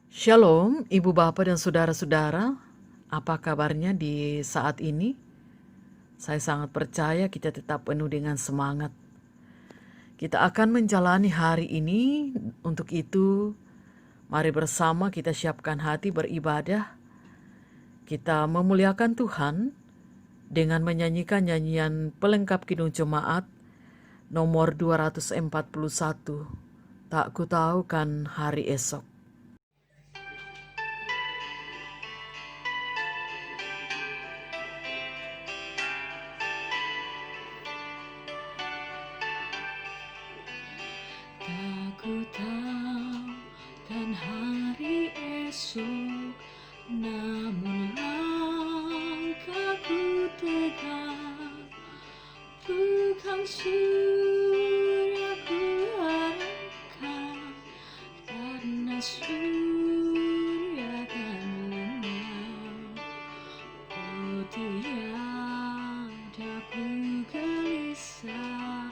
Shalom, Ibu Bapak dan Saudara-saudara. Apa kabarnya di saat ini? Saya sangat percaya kita tetap penuh dengan semangat. Kita akan menjalani hari ini. Untuk itu, mari bersama kita siapkan hati beribadah. Kita memuliakan Tuhan dengan menyanyikan nyanyian pelengkap Kidung Jemaat nomor 241. Tak ku tahu kan hari esok. Tak ku tahu kan hari esok, namun langkahku tegak, bukan surga ku harapkan, karena surga kan lenyap. Oh tiada ku gelisah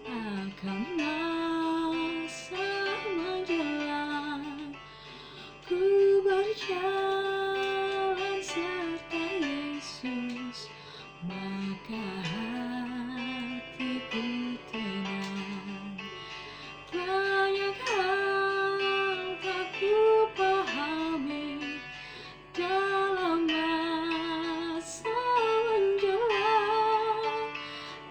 akan masa menjelang, ku berjalan serta Yesus, maka hatiku tenang. Banyak hal tak ku pahami dalam masa menjelang,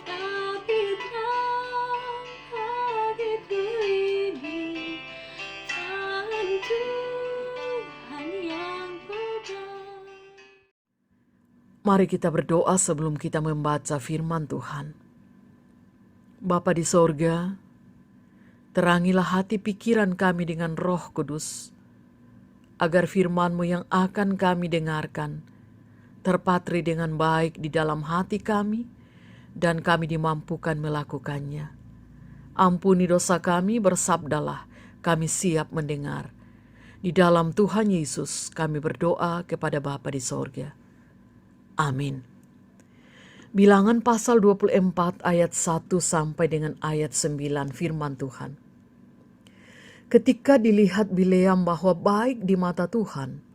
tapi terang bagiku ini tangan Tuhan yang pegang. Mari kita berdoa sebelum kita membaca firman Tuhan. Bapa di sorga, terangilah hati pikiran kami dengan Roh Kudus, agar firman-Mu yang akan kami dengarkan terpatri dengan baik di dalam hati kami, dan kami dimampukan melakukannya. Ampuni dosa kami, bersabdalah, kami siap mendengar. Di dalam Tuhan Yesus kami berdoa kepada Bapa di sorga. Amin. Bilangan pasal 24 ayat 1 sampai dengan ayat 9 firman Tuhan. Ketika dilihat Bileam bahwa baik di mata Tuhan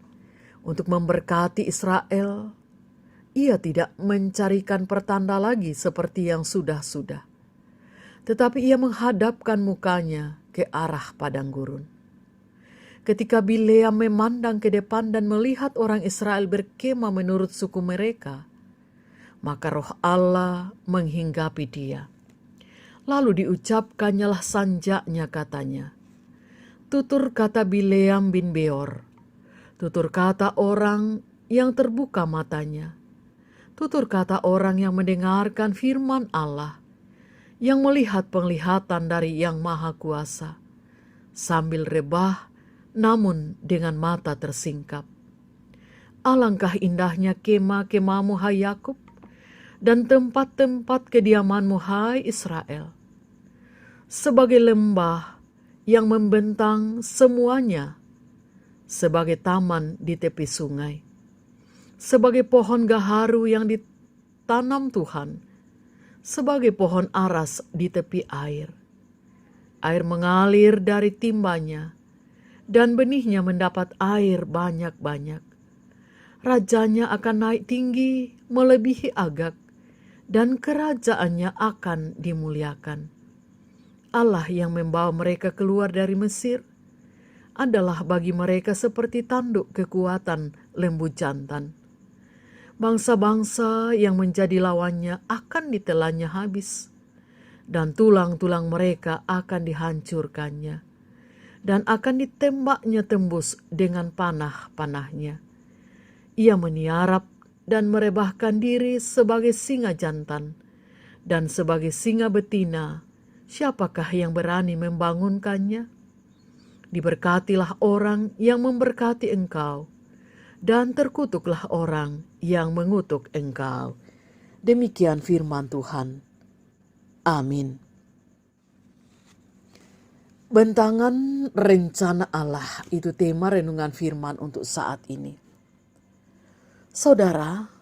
untuk memberkati Israel, ia tidak mencarikan pertanda lagi seperti yang sudah-sudah. Tetapi ia menghadapkan mukanya ke arah padang gurun. Ketika Bileam memandang ke depan dan melihat orang Israel berkemah menurut suku mereka, maka roh Allah menghinggapi dia. Lalu diucapkannyalah sanjaknya, katanya, tutur kata Bileam bin Beor, tutur kata orang yang terbuka matanya, tutur kata orang yang mendengarkan firman Allah, yang melihat penglihatan dari Yang Maha Kuasa, sambil rebah namun dengan mata tersingkap. Alangkah indahnya kemah-kemahmu, hai Yakub, dan tempat-tempat kediamanmu, hai Israel. Sebagai lembah yang membentang semuanya, sebagai taman di tepi sungai, sebagai pohon gaharu yang ditanam Tuhan, sebagai pohon aras di tepi air. Air mengalir dari timbanya, dan benihnya mendapat air banyak-banyak. Rajanya akan naik tinggi melebihi Agag, dan kerajaannya akan dimuliakan. Allah yang membawa mereka keluar dari Mesir adalah bagi mereka seperti tanduk kekuatan lembu jantan. Bangsa-bangsa yang menjadi lawannya akan ditelannya habis, dan tulang-tulang mereka akan dihancurkannya, dan akan ditembaknya tembus dengan panah-panahnya. Ia meniarap dan merebahkan diri sebagai singa jantan, dan sebagai singa betina, siapakah yang berani membangunkannya? Diberkatilah orang yang memberkati engkau, dan terkutuklah orang yang mengutuk engkau. Demikian firman Tuhan. Amin. Bentangan rencana Allah, itu tema renungan firman untuk saat ini. Saudara,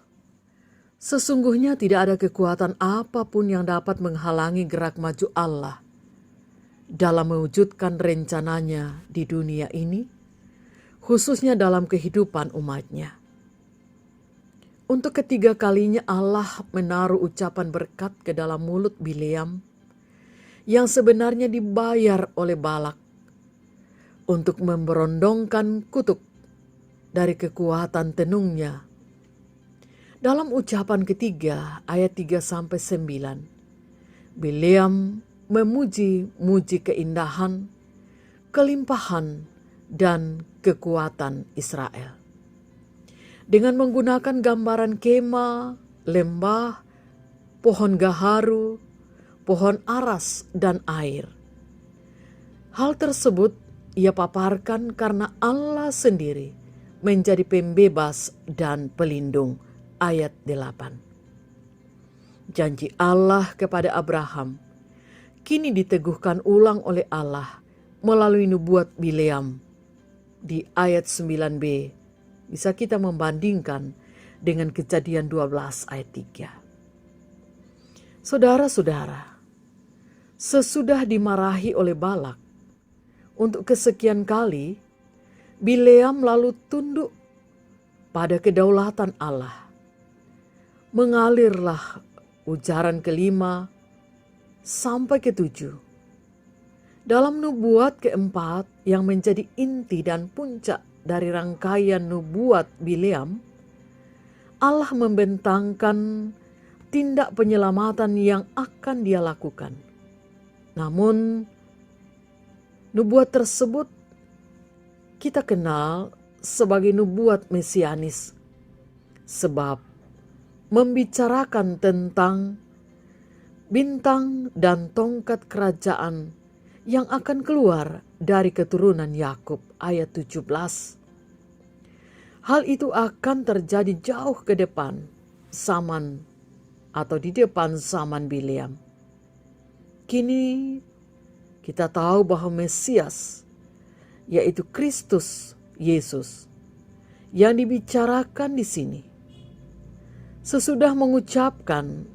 sesungguhnya tidak ada kekuatan apapun yang dapat menghalangi gerak maju Allah dalam mewujudkan rencananya di dunia ini, khususnya dalam kehidupan umatnya. Untuk ketiga kalinya Allah menaruh ucapan berkat ke dalam mulut Bileam yang sebenarnya dibayar oleh Balak untuk memberondongkan kutuk dari kekuatan tenungnya. Dalam ucapan ketiga ayat 3-9, Bileam memuji-muji keindahan, kelimpahan, dan kekuatan Israel. Dengan menggunakan gambaran kemah, lembah, pohon gaharu, pohon aras, dan air. Hal tersebut ia paparkan karena Allah sendiri menjadi pembebas dan pelindung. Ayat 8. Janji Allah kepada Abraham kini diteguhkan ulang oleh Allah melalui nubuat Bileam di ayat 9b. Bisa kita membandingkan dengan Kejadian 12 ayat 3. Saudara-saudara, sesudah dimarahi oleh Balak untuk kesekian kali, Bileam lalu tunduk pada kedaulatan Allah. Mengalirlah ujaran kelima sampai ketujuh. Dalam nubuat keempat yang menjadi inti dan puncak dari rangkaian nubuat Bileam, Allah membentangkan tindak penyelamatan yang akan dia lakukan. Namun, nubuat tersebut kita kenal sebagai nubuat mesianis, sebab membicarakan tentang bintang dan tongkat kerajaan yang akan keluar dari keturunan Yakub. Ayat 17. Hal itu akan terjadi jauh ke depan zaman atau di depan zaman Bileam. Kini kita tahu bahwa Mesias, yaitu Kristus Yesus, yang dibicarakan di sini. Sesudah mengucapkan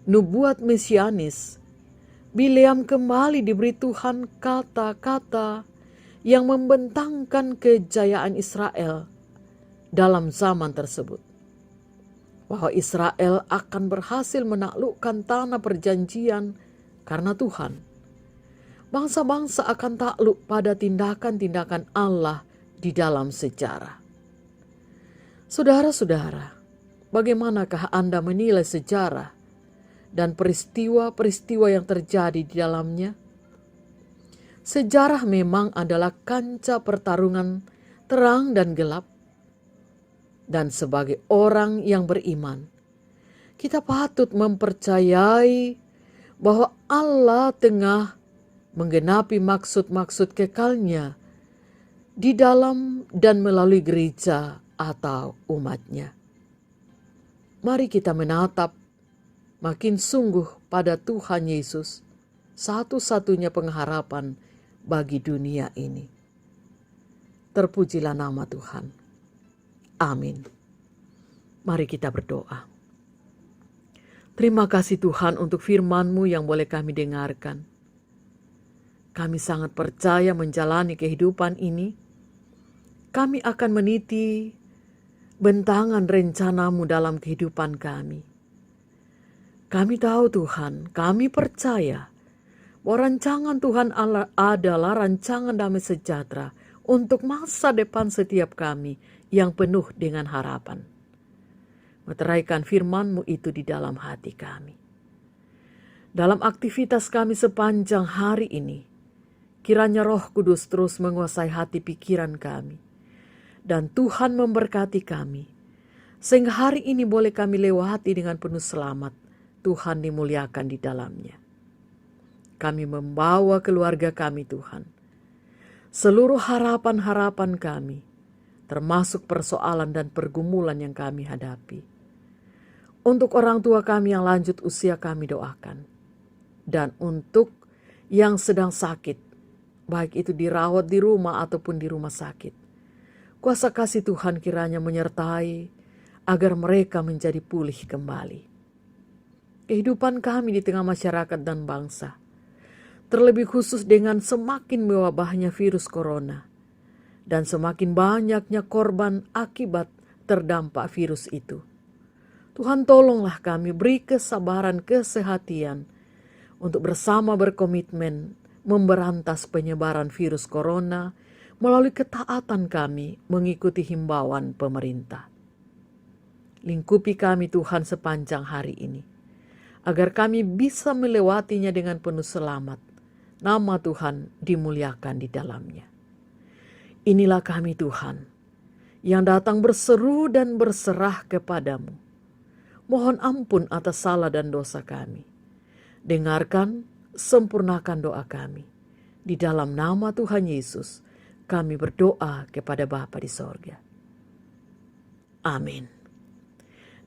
nubuat mesianis, Bileam kembali diberi Tuhan kata-kata yang membentangkan kejayaan Israel dalam zaman tersebut. Bahwa Israel akan berhasil menaklukkan tanah perjanjian karena Tuhan. Bangsa-bangsa akan takluk pada tindakan-tindakan Allah di dalam sejarah. Saudara-saudara, bagaimanakah Anda menilai sejarah dan peristiwa-peristiwa yang terjadi di dalamnya? Sejarah memang adalah kancah pertarungan terang dan gelap. Dan sebagai orang yang beriman, kita patut mempercayai bahwa Allah tengah menggenapi maksud-maksud kekalnya di dalam dan melalui gereja atau umatnya. Mari kita menatap makin sungguh pada Tuhan Yesus, satu-satunya pengharapan bagi dunia ini. Terpujilah nama Tuhan. Amin. Mari kita berdoa. Terima kasih Tuhan untuk firman-Mu yang boleh kami dengarkan. Kami sangat percaya menjalani kehidupan ini. Kami akan meniti bentangan rencana-Mu dalam kehidupan kami. Kami tahu Tuhan, kami percaya bahwa rancangan Tuhan adalah rancangan damai sejahtera untuk masa depan setiap kami yang penuh dengan harapan. Meteraikan firman-Mu itu di dalam hati kami. Dalam aktivitas kami sepanjang hari ini, kiranya Roh Kudus terus menguasai hati pikiran kami. Dan Tuhan memberkati kami, sehingga hari ini boleh kami lewati dengan penuh selamat. Tuhan dimuliakan di dalamnya. Kami membawa keluarga kami Tuhan. Seluruh harapan-harapan kami, termasuk persoalan dan pergumulan yang kami hadapi. Untuk orang tua kami yang lanjut usia kami doakan. Dan untuk yang sedang sakit, baik itu dirawat di rumah ataupun di rumah sakit, kuasa kasih Tuhan kiranya menyertai agar mereka menjadi pulih kembali. Kehidupan kami di tengah masyarakat dan bangsa, terlebih khusus dengan semakin mewabahnya virus corona, dan semakin banyaknya korban akibat terdampak virus itu. Tuhan, tolonglah kami, beri kesabaran, kesehatian untuk bersama berkomitmen memberantas penyebaran virus corona melalui ketaatan kami mengikuti himbauan pemerintah. Lingkupi kami Tuhan sepanjang hari ini, agar kami bisa melewatinya dengan penuh selamat. Nama Tuhan dimuliakan di dalamnya. Inilah kami Tuhan, yang datang berseru dan berserah kepadamu. Mohon ampun atas salah dan dosa kami. Dengarkan, sempurnakan doa kami. Di dalam nama Tuhan Yesus, kami berdoa kepada Bapa di sorga. Amin.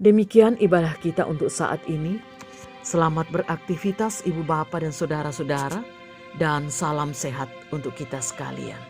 Demikian ibadah kita untuk saat ini. Selamat beraktivitas Ibu Bapa dan saudara-saudara, dan salam sehat untuk kita sekalian.